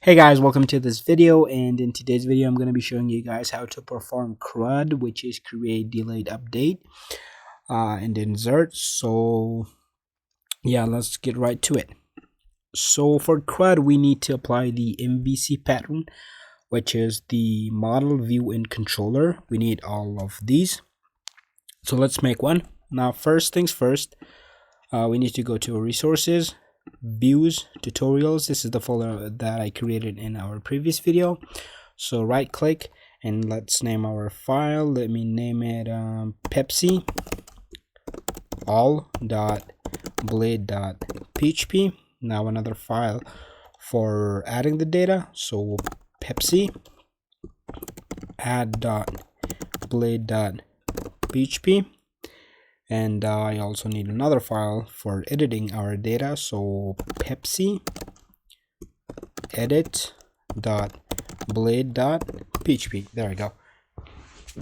Hey guys, welcome to this video, and in today's video I'm going to be showing you guys how to perform Crud, which is create, delete, update, and insert. So yeah, let's get right to it. So for Crud we need to apply the MVC pattern, which is the model, view, and controller. We need all of these, so let's make one. Now first things first, we need to go to resources, views, tutorials. This is the folder that I created in our previous video. So right click and let's name our file. Let me name it Pepsi all.blade.php. Now another file for adding the data, so Pepsi add.blade.php. And I also need another file for editing our data, so Pepsi edit.blade.php. There we go.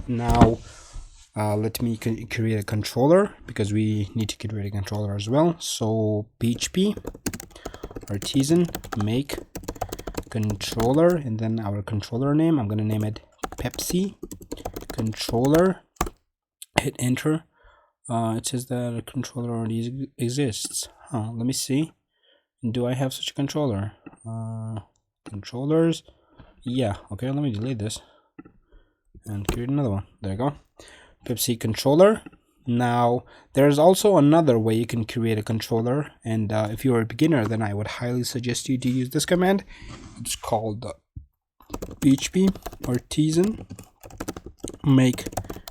Now let me create a controller, because we need to create a controller as well. So php artisan make controller, and then our controller name, I'm going to name it Pepsi controller. Hit enter. It says that a controller already exists. Let me see. Do I have such a controller? Controllers. Yeah. Okay, let me delete this and create another one. There you go. Pepsi controller. Now, there's also another way you can create a controller, and if you're a beginner, then I would highly suggest you to use this command. It's called php artisan make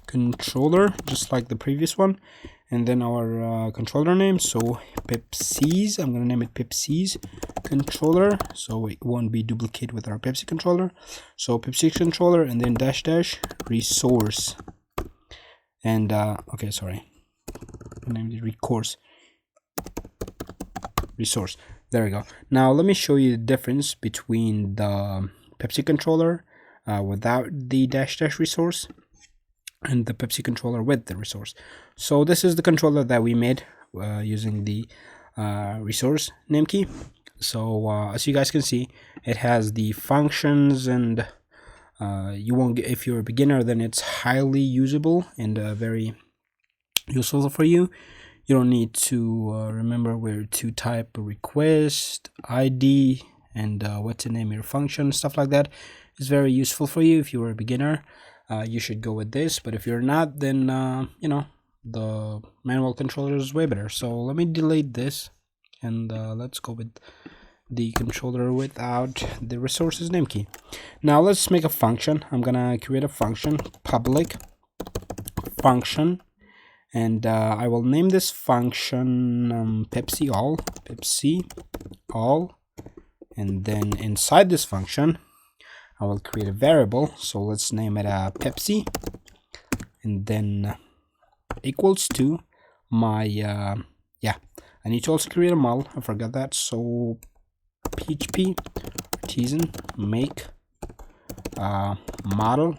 controller, just like the previous one, and then our controller name, so Pepsi's. I'm gonna name it Pepsi's controller, so it won't be duplicate with our Pepsi controller. So Pepsi controller, and then dash dash resource, and okay, sorry, I named it resource. There we go. Now let me show you the difference between the Pepsi controller without the dash dash resource and the Pepsi controller with the resource. So this is the controller that we made using the resource name key. So as you guys can see, it has the functions, and you won't get, if you're a beginner, then it's highly usable and very useful for you. You don't need to remember where to type a request, ID, and what to name your function, stuff like that. It's very useful for you if you're a beginner. You should go with this, but if you're not, then you know, the manual controller is way better. So let me delete this, and let's go with the controller without the resources name key. Now let's make a function. I'm gonna create a function, public function, and I will name this function Pepsi all, and then inside this function I will create a variable. So let's name it Pepsi, and then equals to my yeah, I need to also create a model. I forgot that. So php artisan make model,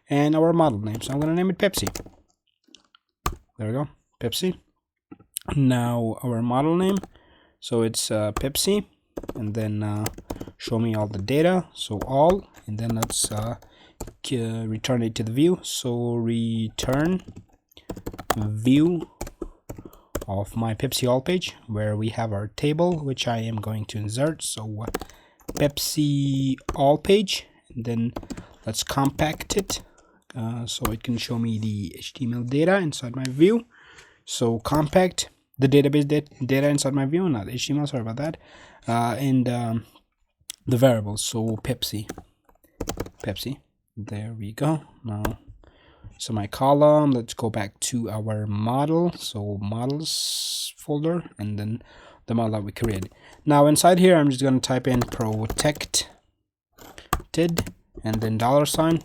and our model name. So I'm gonna name it Pepsi. There we go, Pepsi. Now our model name, so it's Pepsi, and then show me all the data, so all, and then let's return it to the view. So return view of my Pepsi all page, where we have our table, which I am going to insert. So Pepsi all page, and then let's compact it so it can show me the HTML data inside my view. So compact the database data inside my view, not HTML, sorry about that. And the variables, so Pepsi, there we go. Now, so my column, let's go back to our model, so models folder, and then the model that we created. Now inside here, I'm just going to type in protected, and then $,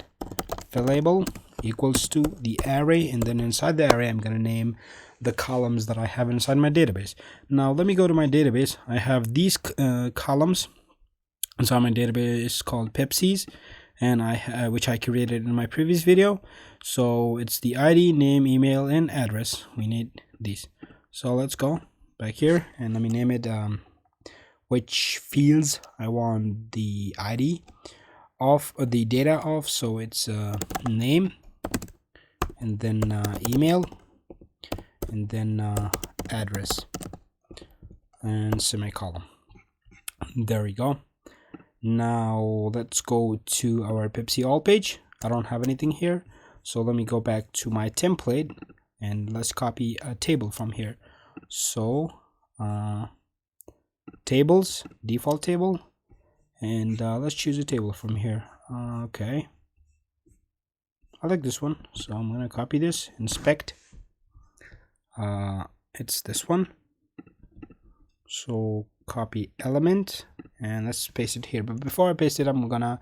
fillable equals to the array, and then inside the array I'm going to name the columns that I have inside my database. Now let me go to my database. I have these columns inside my database called Pepsi's, and which I created in my previous video. So it's the ID, name, email, and address. We need these. So let's go back here, and let me name it which fields I want the ID of the data of. So it's name, and then email, and then address, and semicolon. There we go. Now let's go to our Pepsi all page. I don't have anything here, so let me go back to my template and let's copy a table from here. So tables, default table, and let's choose a table from here. Okay, I like this one, so I'm gonna copy this. Inspect, it's this one, so copy element and let's paste it here. But before I paste it, I'm gonna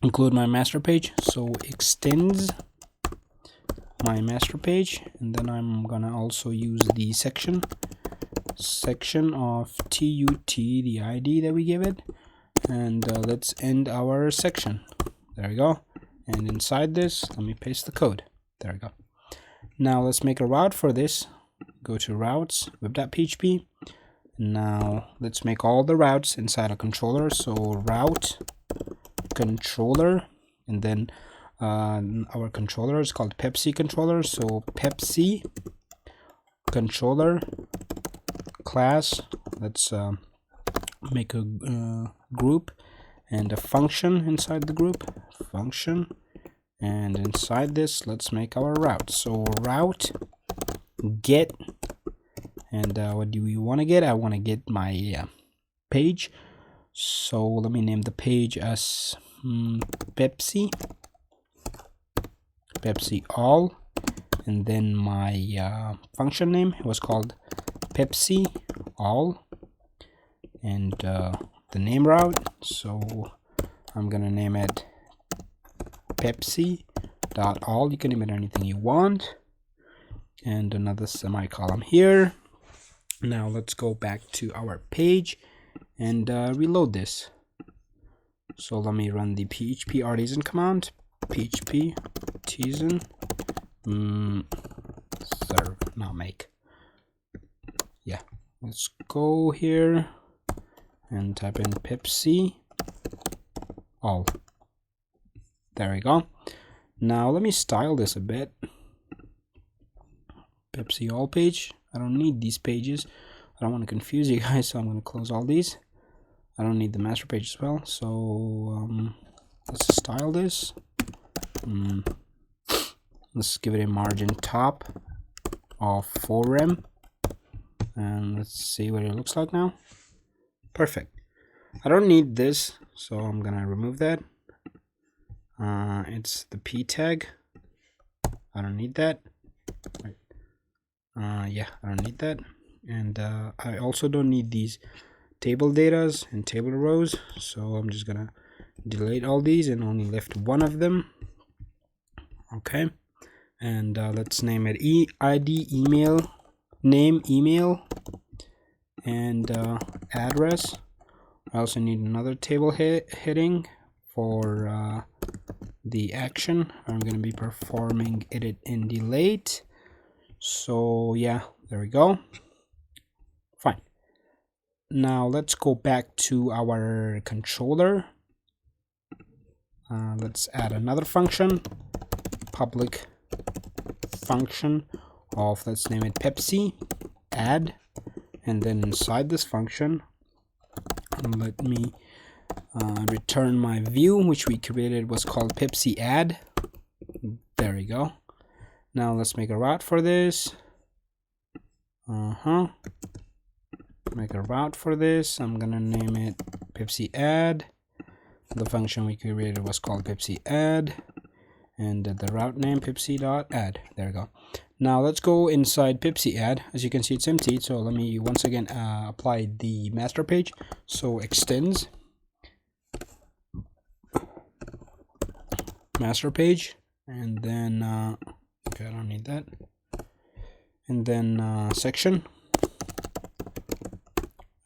include my master page, so extends my master page, and then I'm gonna also use the section of tut, the ID that we give it, and let's end our section. There we go. And inside this, let me paste the code. There we go. Now let's make a route for this. Go to routes, web.php. Now let's make all the routes inside a controller. So route controller, and then our controller is called Pepsi controller. So Pepsi controller class. Let's make a group and a function inside the group, function, and inside this let's make our route. So route get, and what do we want to get? I want to get my page, so let me name the page as Pepsi all, and then my function name was called Pepsi all, and the name route, so I'm gonna name it Pepsi.all. You can name it anything you want, and another semicolon here. Now let's go back to our page and reload this. So let me run the php artisan command, php artisan serve, not make. Yeah, let's go here and type in Pepsi all. There we go. Now let me style this a bit. Pepsi all page. I don't need these pages. I don't want to confuse you guys, so I'm going to close all these. I don't need the master page as well. So let's style this. Let's give it a margin top of 4rem, and let's see what it looks like now. Perfect. I don't need this, so I'm gonna remove that. It's the p tag. I don't need that. Right. Yeah, I don't need that, and I also don't need these table datas and table rows, so I'm just gonna delete all these and only left one of them. Okay, and let's name it ID email, name email, and address. I also need another table heading for the action. I'm going to be performing edit and delete. So yeah, there we go. Fine. Now let's go back to our controller. Let's add another function, public function of, let's name it Pepsi add, and then inside this function let me return my view which we created, was called Pepsi add. There we go. Now let's make a route for this. Make a route for this. I'm gonna name it Pepsi add. The function we created was called Pepsi add, and the route name Pepsi.add. There we go. Now let's go inside Pepsi add. As you can see, it's empty, so let me once again apply the master page. So extends master page, and then okay, I don't need that, and then section,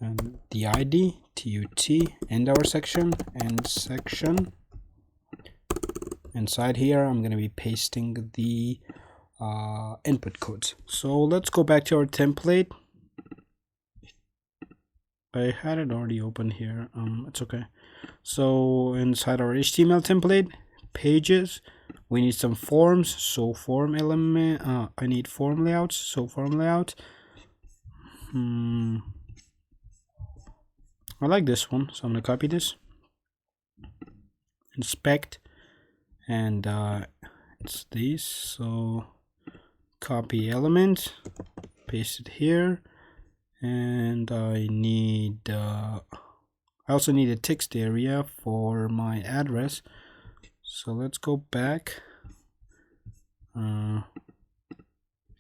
and the ID tut, end our section, and section. Inside here I'm going to be pasting the input codes. So let's go back to our template I had it already open here. It's okay. So inside our HTML template, pages, we need some forms. So form element, I need form layouts. So form layout. I like this one, so I'm gonna copy this. Inspect, and it's this. So copy element, paste it here, and I need. I also need a text area for my address. So let's go back.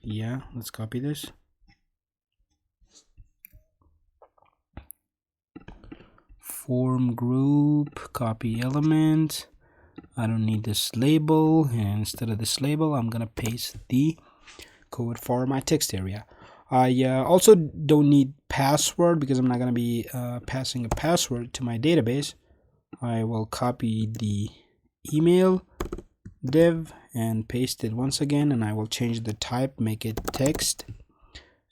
Yeah, let's copy this. Form group, copy element. I don't need this label, and instead of this label, I'm gonna paste the code for my text area. I also don't need password because I'm not gonna be passing a password to my database. I will copy the email div and paste it once again, and I will change the type, make it text,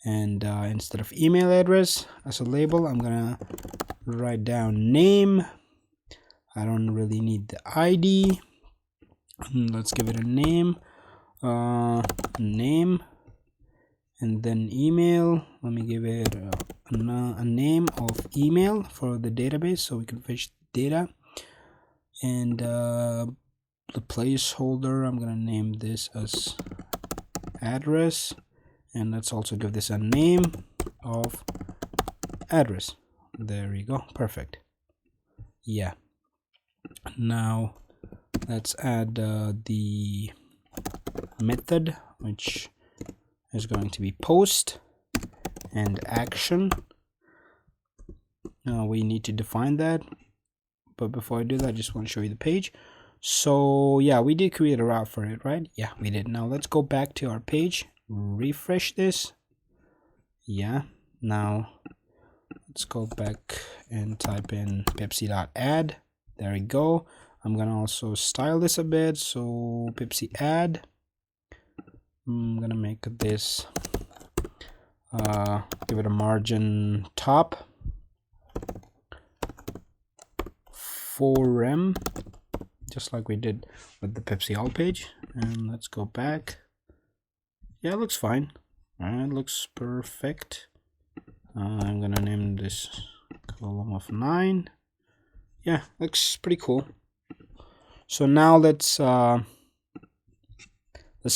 and instead of email address as a label, I'm gonna write down name. I don't really need the ID. Let's give it a name, name, and then email. Let me give it a name of email for the database so we can fetch data. And the placeholder, I'm gonna name this as address, and let's also give this a name of address. There we go, perfect. Yeah, now let's add the method, which is going to be post and action. Now we need to define that, but before I do that, I just want to show you the page. So yeah, we did create a route for it, right? Yeah, we did. Now let's go back to our page, refresh this. Yeah, now let's go back and type in pepsi.add. There we go. I'm gonna also style this a bit. So Pepsi add. I'm gonna make this give it a margin top 4M, just like we did with the Pepsi all page. And let's go back. Yeah, it looks fine. It looks perfect. I'm gonna name this column of 9. Yeah, looks pretty cool. So now let's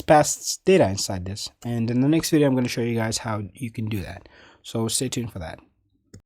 pass data inside this, and in the next video I'm going to show you guys how you can do that. So stay tuned for that.